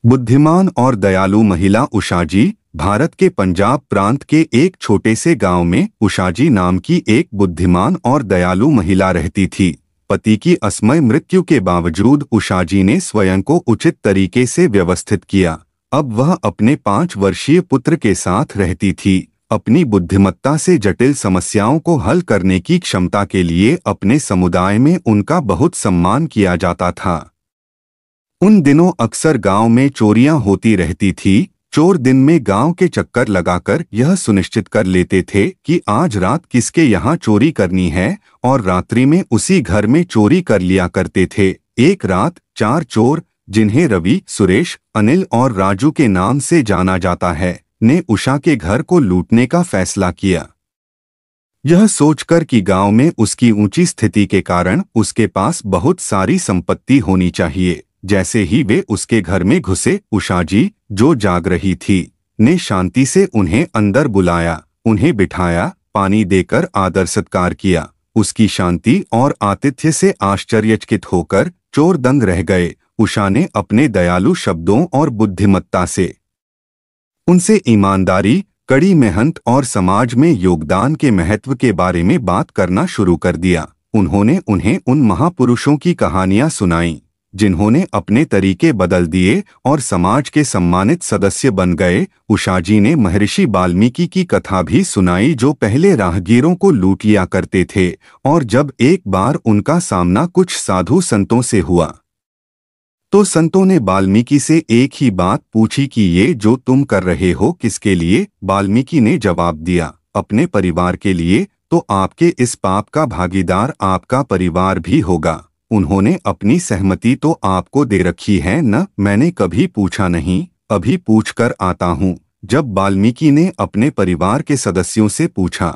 बुद्धिमान और दयालु महिला उषाजी। भारत के पंजाब प्रांत के एक छोटे से गांव में उषाजी नाम की एक बुद्धिमान और दयालु महिला रहती थी। पति की असमय मृत्यु के बावजूद उषाजी ने स्वयं को उचित तरीके से व्यवस्थित किया। अब वह अपने 5 वर्षीय पुत्र के साथ रहती थी। अपनी बुद्धिमत्ता से जटिल समस्याओं को हल करने की क्षमता के लिए अपने समुदाय में उनका बहुत सम्मान किया जाता था। उन दिनों अक्सर गांव में चोरियां होती रहती थी। चोर दिन में गांव के चक्कर लगाकर यह सुनिश्चित कर लेते थे कि आज रात किसके यहाँ चोरी करनी है और रात्रि में उसी घर में चोरी कर लिया करते थे। एक रात 4 चोर, जिन्हें रवि, सुरेश, अनिल और राजू के नाम से जाना जाता है, ने उषा के घर को लूटने का फैसला किया। यह सोचकर कि गांव में उसकी ऊंची स्थिति के कारण उसके पास बहुत सारी संपत्ति होनी चाहिए। जैसे ही वे उसके घर में घुसे, उषाजी, जो जाग रही थी, ने शांति से उन्हें अंदर बुलाया, उन्हें बिठाया, पानी देकर आदर सत्कार किया। उसकी शांति और आतिथ्य से आश्चर्यचकित होकर चोर दंग रह गए। उषा ने अपने दयालु शब्दों और बुद्धिमत्ता से उनसे ईमानदारी, कड़ी मेहनत और समाज में योगदान के महत्व के बारे में बात करना शुरू कर दिया। उन्होंने उन्हें उन महापुरुषों की कहानियां सुनाईं जिन्होंने अपने तरीके बदल दिए और समाज के सम्मानित सदस्य बन गए। उषाजी ने महर्षि वाल्मीकि की कथा भी सुनाई, जो पहले राहगीरों को लूट लिया करते थे, और जब एक बार उनका सामना कुछ साधु संतों से हुआ तो संतों ने वाल्मीकि से एक ही बात पूछी कि ये जो तुम कर रहे हो किसके लिए। वाल्मीकि ने जवाब दिया, अपने परिवार के लिए। तो आपके इस पाप का भागीदार आपका परिवार भी होगा। उन्होंने अपनी सहमति तो आपको दे रखी है न? मैंने कभी पूछा नहीं, अभी पूछकर आता हूँ। जब वाल्मीकि ने अपने परिवार के सदस्यों से पूछा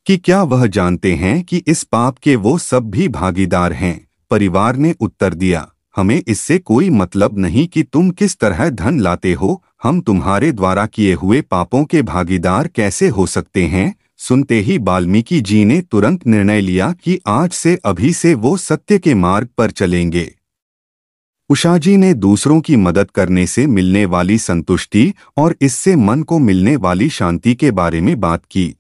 कि क्या वह जानते हैं कि इस पाप के वो सब भी भागीदार हैं, परिवार ने उत्तर दिया, हमें इससे कोई मतलब नहीं कि तुम किस तरह धन लाते हो, हम तुम्हारे द्वारा किए हुए पापों के भागीदार कैसे हो सकते हैं। सुनते ही वाल्मीकि जी ने तुरंत निर्णय लिया कि आज से अभी से वो सत्य के मार्ग पर चलेंगे। उषाजी ने दूसरों की मदद करने से मिलने वाली संतुष्टि और इससे मन को मिलने वाली शांति के बारे में बात की।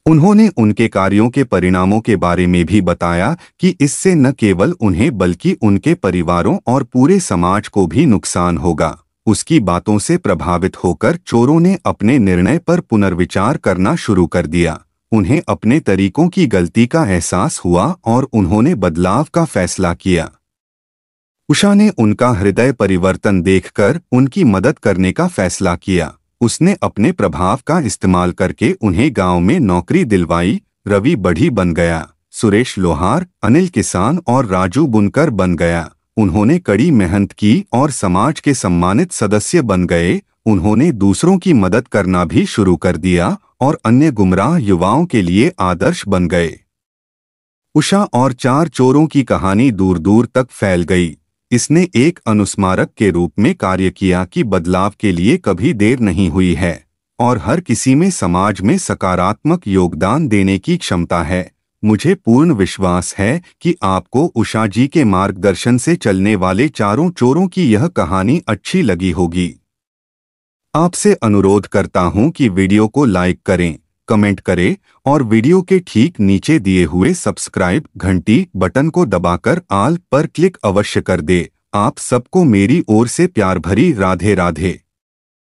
उन्होंने उनके कार्यों के परिणामों के बारे में भी बताया कि इससे न केवल उन्हें बल्कि उनके परिवारों और पूरे समाज को भी नुकसान होगा। उसकी बातों से प्रभावित होकर चोरों ने अपने निर्णय पर पुनर्विचार करना शुरू कर दिया। उन्हें अपने तरीकों की गलती का एहसास हुआ और उन्होंने बदलाव का फैसला किया। उषा ने उनका हृदय परिवर्तन देखकर उनकी मदद करने का फैसला किया। उसने अपने प्रभाव का इस्तेमाल करके उन्हें गांव में नौकरी दिलवाई। रवि बढ़ी बन गया, सुरेश लोहार, अनिल किसान और राजू बुनकर बन गया। उन्होंने कड़ी मेहनत की और समाज के सम्मानित सदस्य बन गए। उन्होंने दूसरों की मदद करना भी शुरू कर दिया और अन्य गुमराह युवाओं के लिए आदर्श बन गए। उषा और 4 चोरों की कहानी दूर दूर तक फैल गई। इसने एक अनुस्मारक के रूप में कार्य किया कि बदलाव के लिए कभी देर नहीं हुई है और हर किसी में समाज में सकारात्मक योगदान देने की क्षमता है। मुझे पूर्ण विश्वास है कि आपको उषा जी के मार्गदर्शन से चलने वाले 4 चोरों की यह कहानी अच्छी लगी होगी। आपसे अनुरोध करता हूं कि वीडियो को लाइक करें, कमेंट करें और वीडियो के ठीक नीचे दिए हुए सब्सक्राइब घंटी बटन को दबाकर ऑल पर क्लिक अवश्य कर दे। आप सबको मेरी ओर से प्यार भरी राधे राधे।